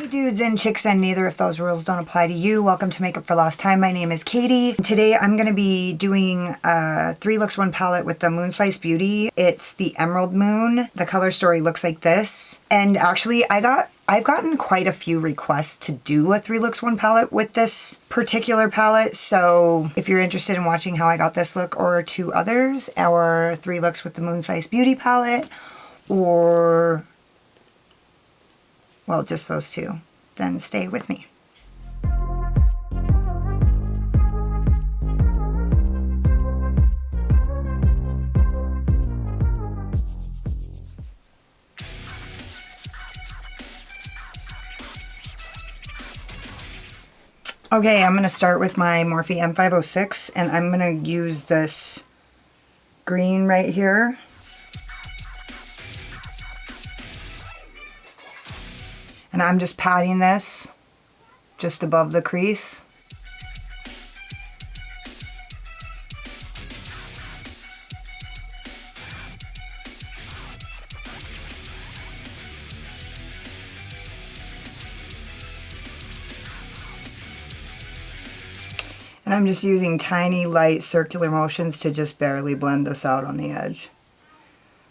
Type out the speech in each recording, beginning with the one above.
Hey dudes and chicks and neither if those rules don't apply to you. Welcome to Makeup for Lost Time. My name is Katie. Today I'm going to be doing a 3 looks 1 palette with the Moonslice Beauty. It's the Emerald Moon. The color story looks like this. And actually I've gotten quite a few requests to do a 3 looks 1 palette with this particular palette. So if you're interested in watching how I got this look or 2 others, or 3 looks with the Moonslice Beauty palette, or well, just those 2, then stay with me. Okay, I'm going to start with my Morphe M506, and I'm going to use this green right here. And I'm just patting this just above the crease. And I'm just using tiny light circular motions to just barely blend this out on the edge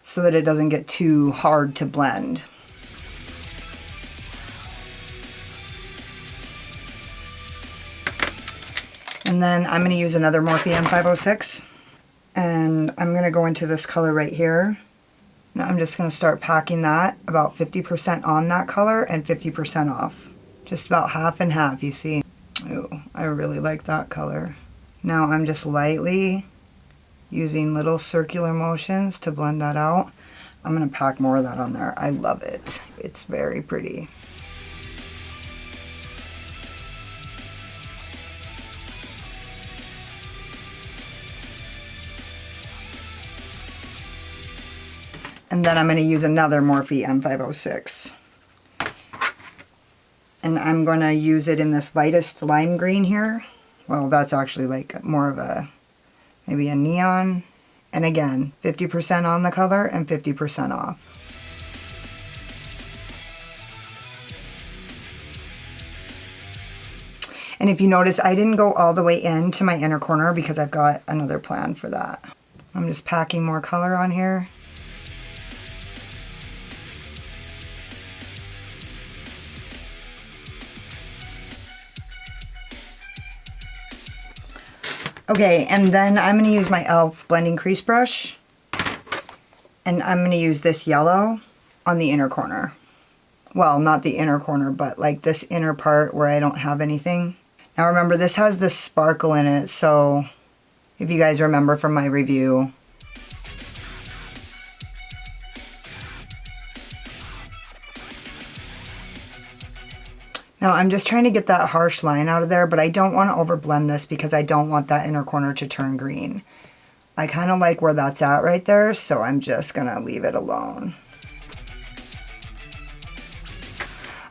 so that it doesn't get too hard to blend. And then I'm going to use another Morphe M506, and I'm going to go into this color right here. Now I'm just going to start packing that about 50% on that color and 50% off. Just about half and half, you see. Ooh, I really like that color. Now I'm just lightly using little circular motions to blend that out. I'm going to pack more of that on there. I love it. It's very pretty. And then I'm going to use another Morphe M506. And I'm going to use it in this lightest lime green here. Well, that's actually like more of a, maybe a neon. And again, 50% on the color and 50% off. And if you notice, I didn't go all the way into my inner corner because I've got another plan for that. I'm just packing more color on here. Okay, and then I'm going to use my e.l.f. Blending Crease brush, and I'm going to use this yellow on the inner corner. Well, not the inner corner, but like this inner part where I don't have anything. Now remember, this has this sparkle in it, so if you guys remember from my review, now I'm just trying to get that harsh line out of there, but I don't want to overblend this because I don't want that inner corner to turn green. I kind of like where that's at right there, so I'm just going to leave it alone.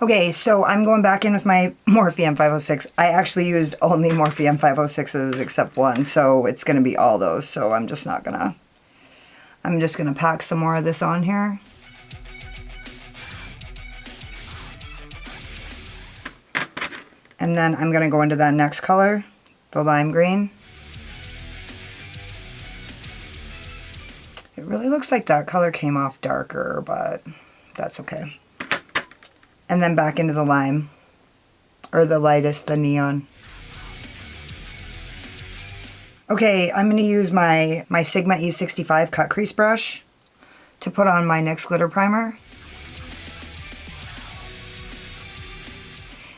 Okay, so I'm going back in with my Morphe M506. I actually used only Morphe M506s except one, so it's going to be all those, so I'm just not going to... I'm just going to pack some more of this on here. And then I'm going to go into that next color, the lime green. It really looks like that color came off darker, but that's okay. And then back into the lime, or the lightest, the neon. Okay, I'm going to use my Sigma E65 cut crease brush to put on my NYX glitter primer.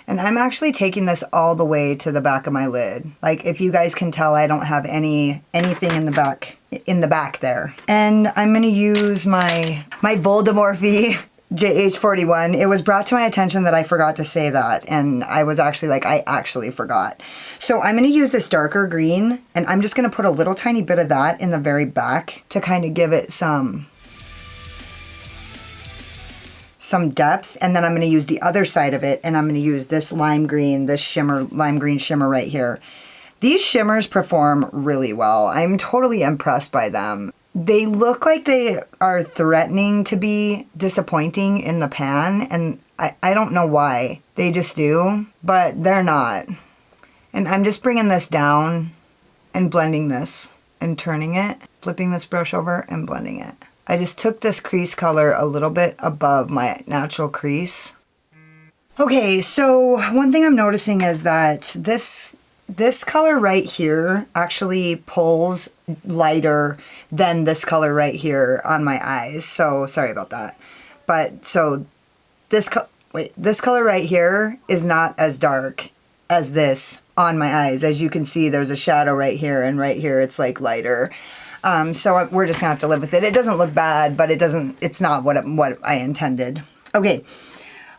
And I'm actually taking this all the way to the back of my lid. Like, if you guys can tell, I don't have anything in the back there. And I'm going to use my VoldeMorphe JH41. It was brought to my attention that I forgot to say that, and I was actually like, I actually forgot. So I'm going to use this darker green, and I'm just going to put a little tiny bit of that in the very back to kind of give it some depth. And then I'm going to use the other side of it, and I'm going to use this lime green, this shimmer, lime green shimmer right here. These shimmers perform really well. I'm totally impressed by them. They look like they are threatening to be disappointing in the pan, and I don't know why. They just do, but they're not. And I'm just bringing this down and blending this and turning it, flipping this brush over and blending it. I just took this crease color a little bit above my natural crease. Okay, so one thing I'm noticing is that this color right here actually pulls lighter than this color right here on my eyes. So sorry about that. But so this color right here is not as dark as this on my eyes. As you can see, there's a shadow right here, and right here it's like lighter. So we're just gonna have to live with it. It doesn't look bad, but it's not what I intended. Okay,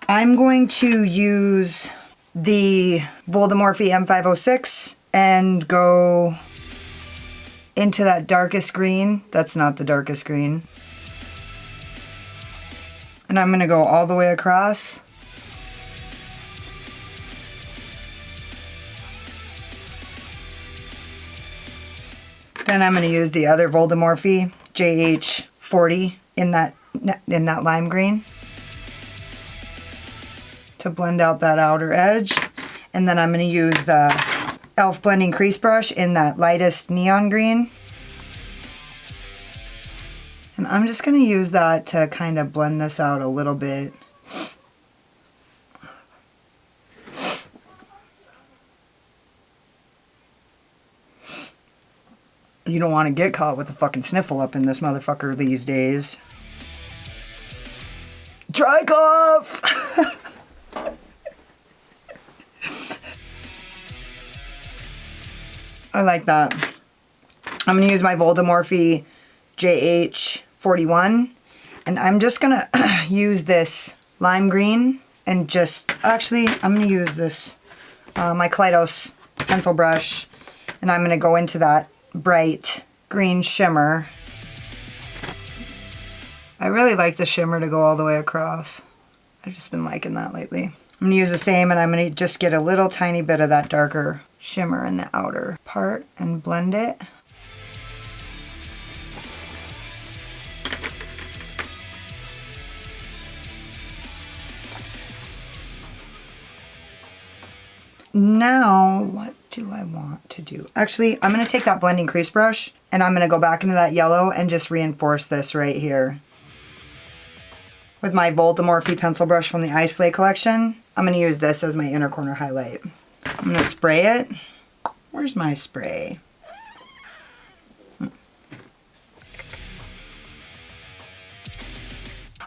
I'm going to use the VoldeMorphe M506 and go into that darkest green. That's not the darkest green. And I'm gonna go all the way across. Then I'm gonna use the other VoldeMorphe JH40 in that lime green to blend out that outer edge. And then I'm going to use the e.l.f. Blending Crease brush in that lightest neon green. And I'm just going to use that to kind of blend this out a little bit. You don't want to get caught with a fucking sniffle up in this motherfucker these days. Dry cough! I like that. I'm going to use my VoldeMorphe JH41, and I'm just going to use this lime green and actually I'm going to use this, my Kaleidos pencil brush, and I'm going to go into that bright green shimmer. I really like the shimmer to go all the way across. I've just been liking that lately. I'm going to use the same, and I'm going to just get a little tiny bit of that darker shimmer in the outer part and blend it. Now, what do I want to do? Actually, I'm going to take that blending crease brush and I'm going to go back into that yellow and just reinforce this right here. With my VoldeMorphe pencil brush from the Ice Lake collection, I'm going to use this as my inner corner highlight. I'm going to spray it. Where's my spray?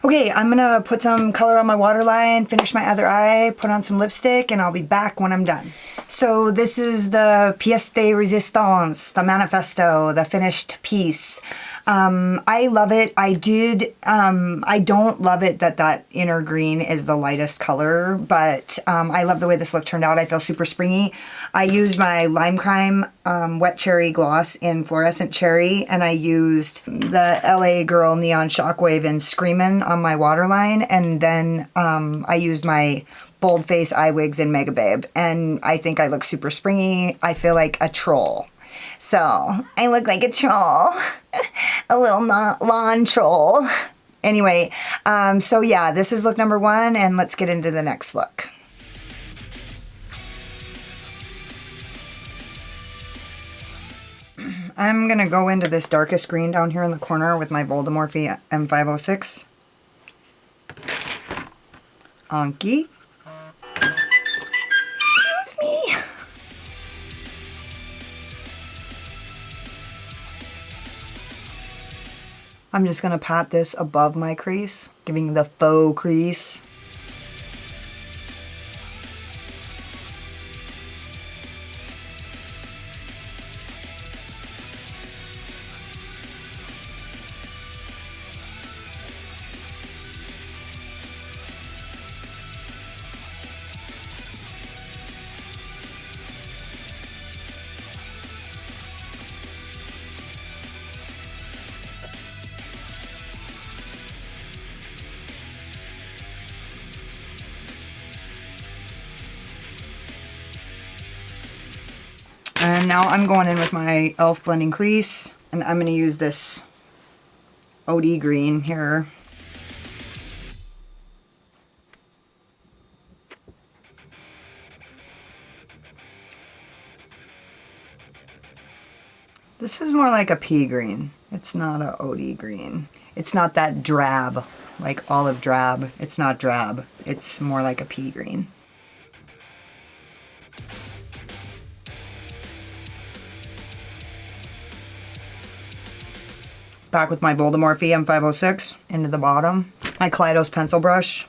Okay, I'm gonna put some color on my waterline, finish my other eye, put on some lipstick, and I'll be back when I'm done. So this is the pièce de résistance, the manifesto, the finished piece. I love it. I don't love it that inner green is the lightest color, but I love the way this look turned out. I feel super springy. I used my Lime Crime Wet Cherry Gloss in Fluorescent Cherry, and I used the LA Girl Neon Shockwave in Screamin' on my waterline, and then I used my Bold Face Eye Wigs in Mega Babe, and I think I look super springy. I feel like a troll. So, I look like a troll. A little lawn troll. Anyway, so yeah, this is look number 1, and let's get into the next look. I'm gonna go into this darkest green down here in the corner with my VoldeMorphe M506. Anki. Excuse me. I'm just gonna pat this above my crease, giving the faux crease. And now I'm going in with my e.l.f. Blending Crease, and I'm going to use this OD green here. This is more like a pea green. It's not a OD green. It's not that drab, like olive drab. It's not drab. It's more like a pea green. Back with my VoldeMorphe M506 into the bottom. My Kaleidos pencil brush.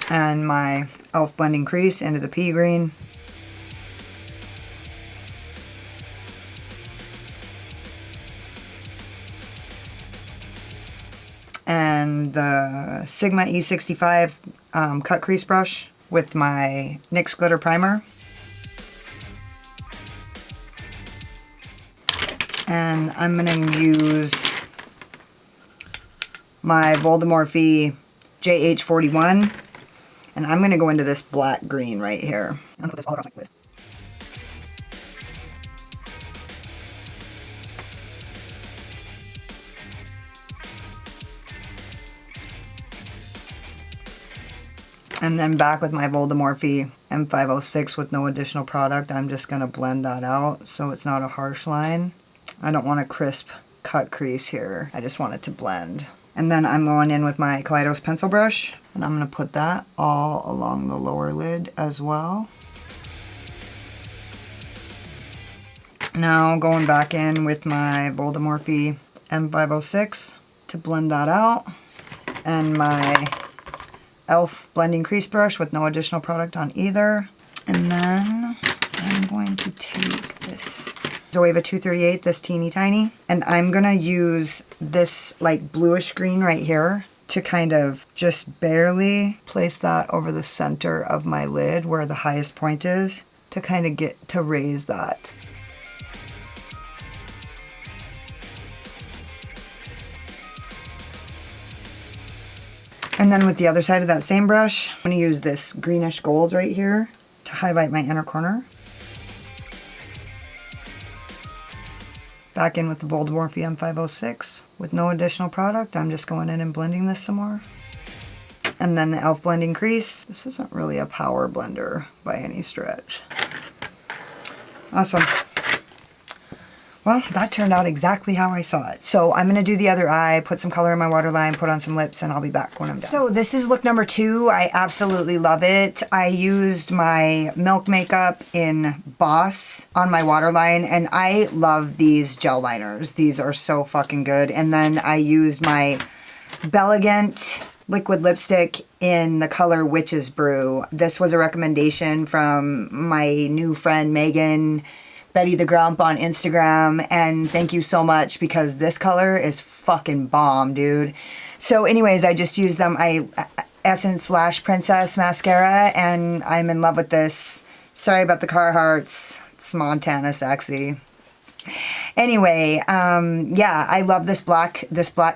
And my e.l.f. Blending Crease into the pea green. And the Sigma E65 cut crease brush with my NYX glitter primer. And I'm going to use my VoldeMorphe JH41. And I'm going to go into this black green right here. I'm going to put this all across my lid. And then back with my VoldeMorphe M506 with no additional product, I'm just going to blend that out so it's not a harsh line. I don't want a crisp cut crease here. I just want it to blend. And then I'm going in with my Kaleidos pencil brush, and I'm going to put that all along the lower lid as well. Now going back in with my VoldeMorphe M506 to blend that out, and my e.l.f. Blending Crease brush with no additional product on either. And then I'm going to take this Zoeva 238, this teeny tiny, and I'm gonna use this like bluish green right here to kind of just barely place that over the center of my lid where the highest point is, to kind of get to raise that. And then with the other side of that same brush, I'm gonna use this greenish gold right here to highlight my inner corner. Back in with the VoldeMorphe M506 with no additional product. I'm just going in and blending this some more. And then the e.l.f. Blending Crease. This isn't really a power blender by any stretch. Awesome. Well, that turned out exactly how I saw it. So I'm gonna do the other eye, put some color in my waterline, put on some lips, and I'll be back when I'm done. So this is look number 2. I absolutely love it. I used my Milk Makeup in Boss on my waterline, and I love these gel liners. These are so fucking good. And then I used my Bellegant liquid lipstick in the color Witch's Brew. This was a recommendation from my new friend Megan, Betty the Grump on Instagram, and thank you so much because this color is fucking bomb, dude. So anyways, I just used them. Essence Lash Princess mascara, and I'm in love with this. Sorry about the Carhartts. It's Montana sexy. Anyway, yeah, I love this black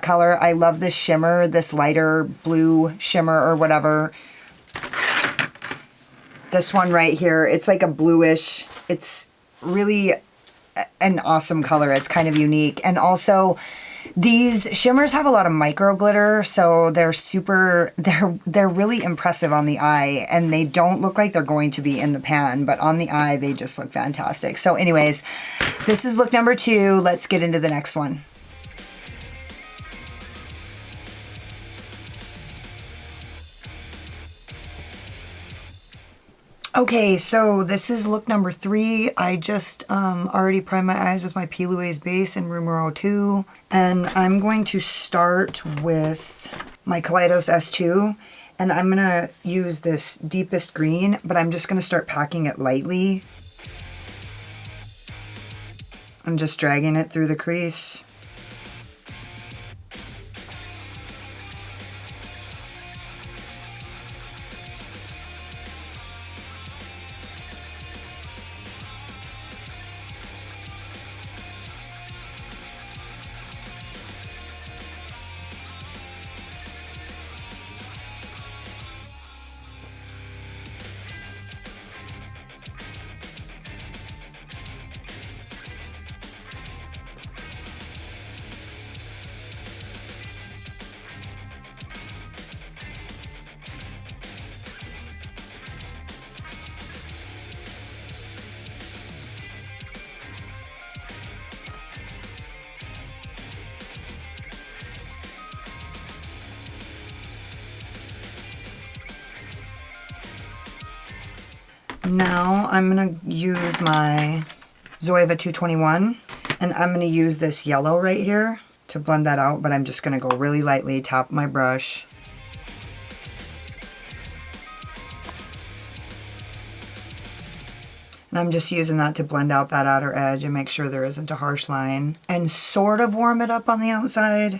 color. I love this shimmer, this lighter blue shimmer or whatever. This one right here, it's like a bluish. It's really an awesome color. It's kind of unique. And also these shimmers have a lot of micro glitter, so they're really impressive on the eye, and they don't look like they're going to be in the pan, but on the eye they just look fantastic. So anyways, this is look number 2. Let's get into the next one. Okay, so this is look number 3. I just already primed my eyes with my P. Louise base in Room 2, and I'm going to start with my Kaleidos S2, and I'm gonna use this deepest green, but I'm just gonna start packing it lightly. I'm just dragging it through the crease. Now I'm gonna use my Zoeva 221, and I'm gonna use this yellow right here to blend that out, but I'm just gonna go really lightly, top of my brush. And I'm just using that to blend out that outer edge and make sure there isn't a harsh line, and sort of warm it up on the outside.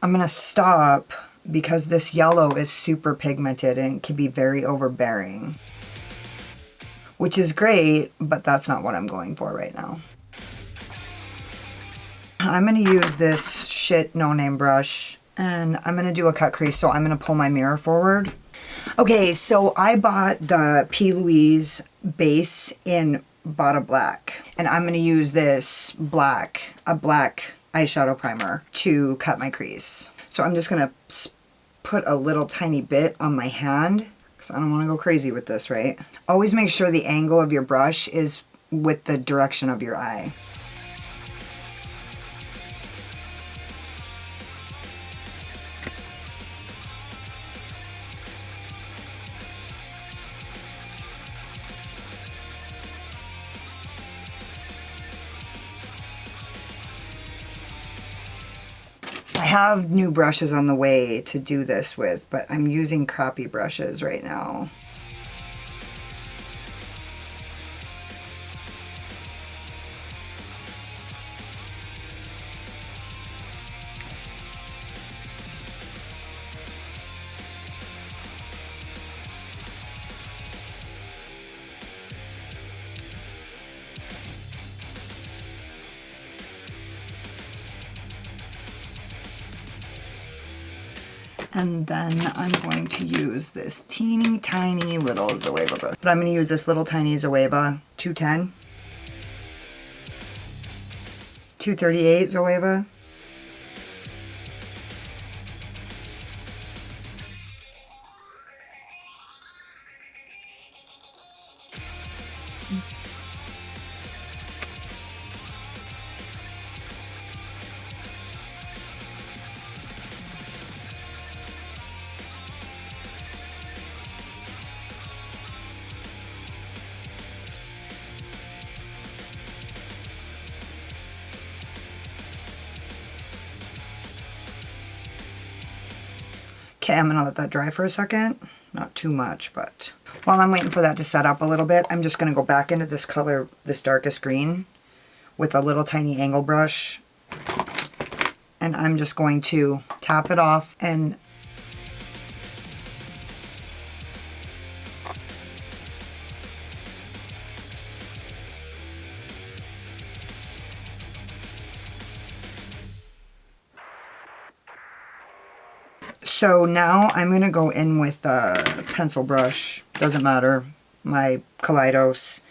I'm gonna stop because this yellow is super pigmented and it can be very overbearing, which is great, but that's not what I'm going for right now. I'm gonna use this shit no-name brush, and I'm gonna do a cut crease, so I'm gonna pull my mirror forward. Okay, so I bought the P. Louise base in Bada Black, and I'm gonna use this black eyeshadow primer to cut my crease. So I'm just gonna put a little tiny bit on my hand, because I don't wanna go crazy with this, right? Always make sure the angle of your brush is with the direction of your eye. I have new brushes on the way to do this with, but I'm using crappy brushes right now. And then I'm going to use this teeny tiny little Zoeva brush. But I'm going to use this little tiny Zoeva 210. 238 Zoeva. Okay, I'm gonna let that dry for a second. Not too much, but while I'm waiting for that to set up a little bit, I'm just gonna go back into this color, this darkest green, with a little tiny angle brush. And I'm just going to tap it off and so now I'm going to go in with a pencil brush, doesn't matter, my Kaleidos,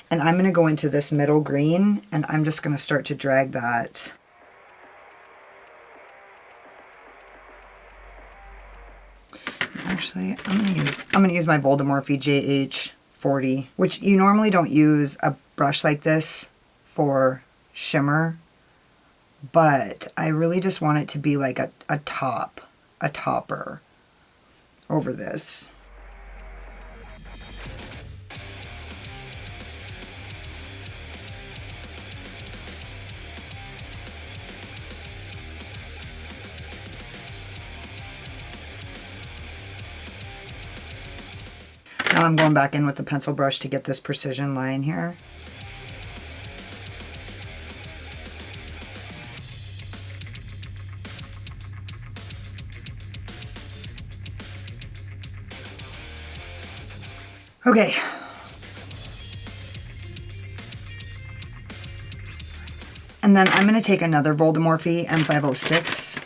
and I'm going to go into this middle green, and I'm just going to start to drag that. Actually, I'm going to use my VoldeMorphe JH40, which you normally don't use a brush like this for shimmer, but I really just want it to be like a topper over this. Now I'm going back in with the pencil brush to get this precision line here. Okay. And then I'm going to take another VoldeMorphe M506,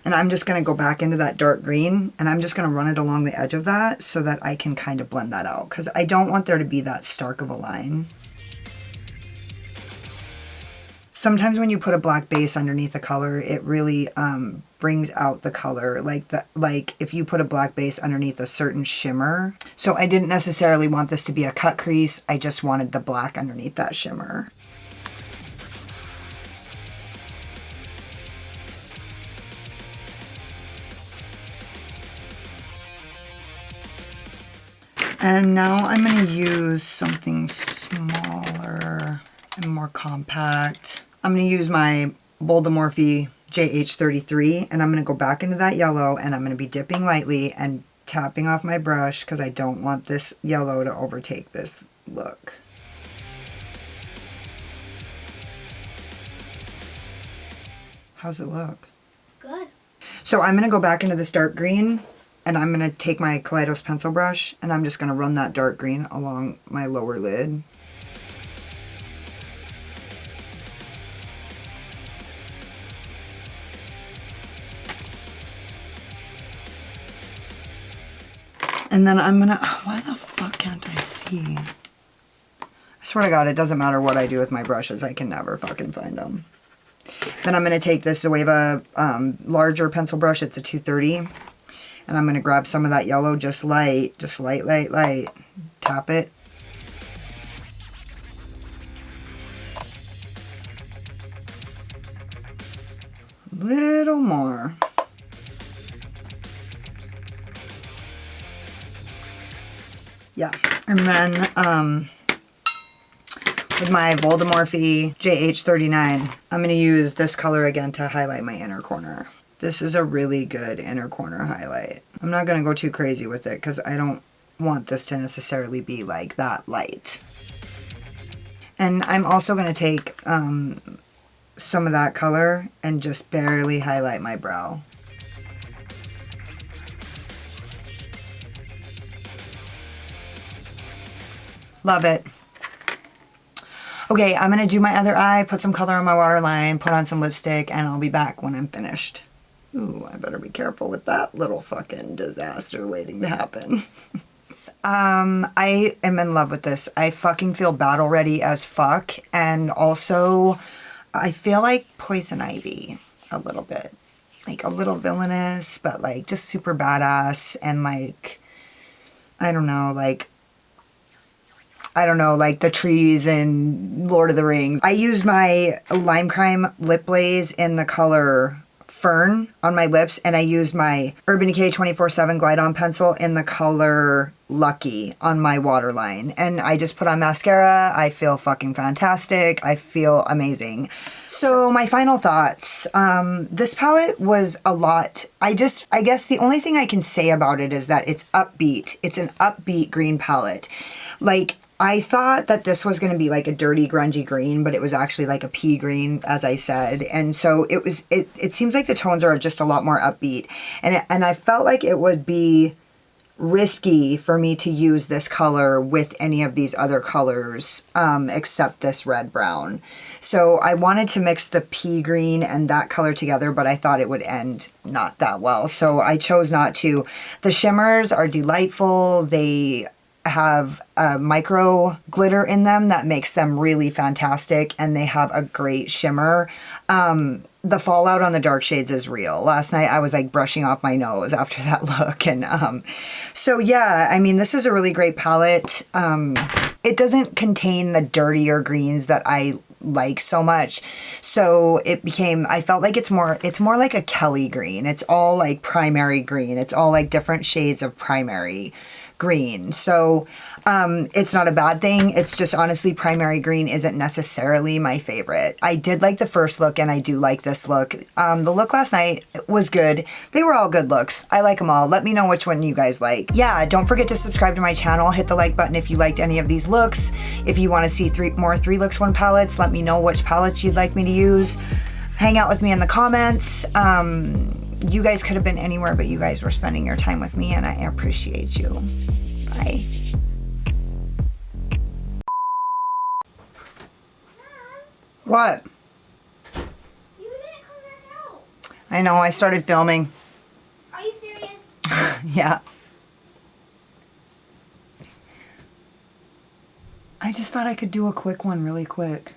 and I'm just going to go back into that dark green, and I'm just going to run it along the edge of that so that I can kind of blend that out, because I don't want there to be that stark of a line. Sometimes when you put a black base underneath a color, it really brings out the color, like if you put a black base underneath a certain shimmer. So I didn't necessarily want this to be a cut crease, I just wanted the black underneath that shimmer. And now I'm going to use something smaller and more compact. I'm going to use my VoldeMorphe JH33, and I'm going to go back into that yellow, and I'm going to be dipping lightly and tapping off my brush because I don't want this yellow to overtake this look. How's it look? Good. So I'm going to go back into this dark green, and I'm going to take my Kaleidos pencil brush, and I'm just going to run that dark green along my lower lid. And then I'm gonna, why the fuck can't I see? I swear to God, it doesn't matter what I do with my brushes, I can never fucking find them. Then I'm gonna take this Zoeva larger pencil brush, it's a 230, and I'm gonna grab some of that yellow, just light, light, tap it. Little more. Yeah, and then with my VoldeMorphe JH39, I'm going to use this color again to highlight my inner corner. This is a really good inner corner highlight. I'm not going to go too crazy with it because I don't want this to necessarily be like that light. And I'm also going to take some of that color and just barely highlight my brow. Love it. Okay, I'm going to do my other eye, put some color on my waterline, put on some lipstick, and I'll be back when I'm finished. Ooh, I better be careful with that little fucking disaster waiting to happen. I am in love with this. I fucking feel battle ready as fuck, and also I feel like Poison Ivy a little bit. Like a little villainous, but like just super badass, and like, I don't know, like the trees in Lord of the Rings. I used my Lime Crime lip glaze in the color Fern on my lips, and I used my Urban Decay 24/7 Glide On pencil in the color Lucky on my waterline. And I just put on mascara. I feel fucking fantastic. I feel amazing. So my final thoughts. This palette was a lot. I guess the only thing I can say about it is that it's upbeat. It's an upbeat green palette. Like, I thought that this was going to be like a dirty, grungy green, but it was actually like a pea green, as I said. And so it seems like the tones are just a lot more upbeat. And I felt like it would be risky for me to use this color with any of these other colors, except this red brown. So I wanted to mix the pea green and that color together, but I thought it would end not that well. So I chose not to. The shimmers are delightful. They have a micro glitter in them that makes them really fantastic, and they have a great shimmer. The fallout on the dark shades is real. Last night I was like brushing off my nose after that look, and so yeah, I mean, this is a really great palette. It doesn't contain the dirtier greens that I like so much, so it became, I felt like it's more like a Kelly green. It's all like primary green. It's all like different shades of primary green. So it's not a bad thing. It's just honestly, primary green isn't necessarily my favorite. I did like the first look, and I do like this look. The look last night was good. They were all good looks. I like them all. Let me know which one you guys like. Yeah, don't forget to subscribe to my channel. Hit the like button if you liked any of these looks. If you want to see more 3 looks 1 palettes, let me know which palettes you'd like me to use. Hang out with me in the comments. You guys could have been anywhere, but you guys were spending your time with me, and I appreciate you. Bye. What? You didn't come back out. I know, I started filming. Are you serious? Yeah. I just thought I could do a quick one really quick.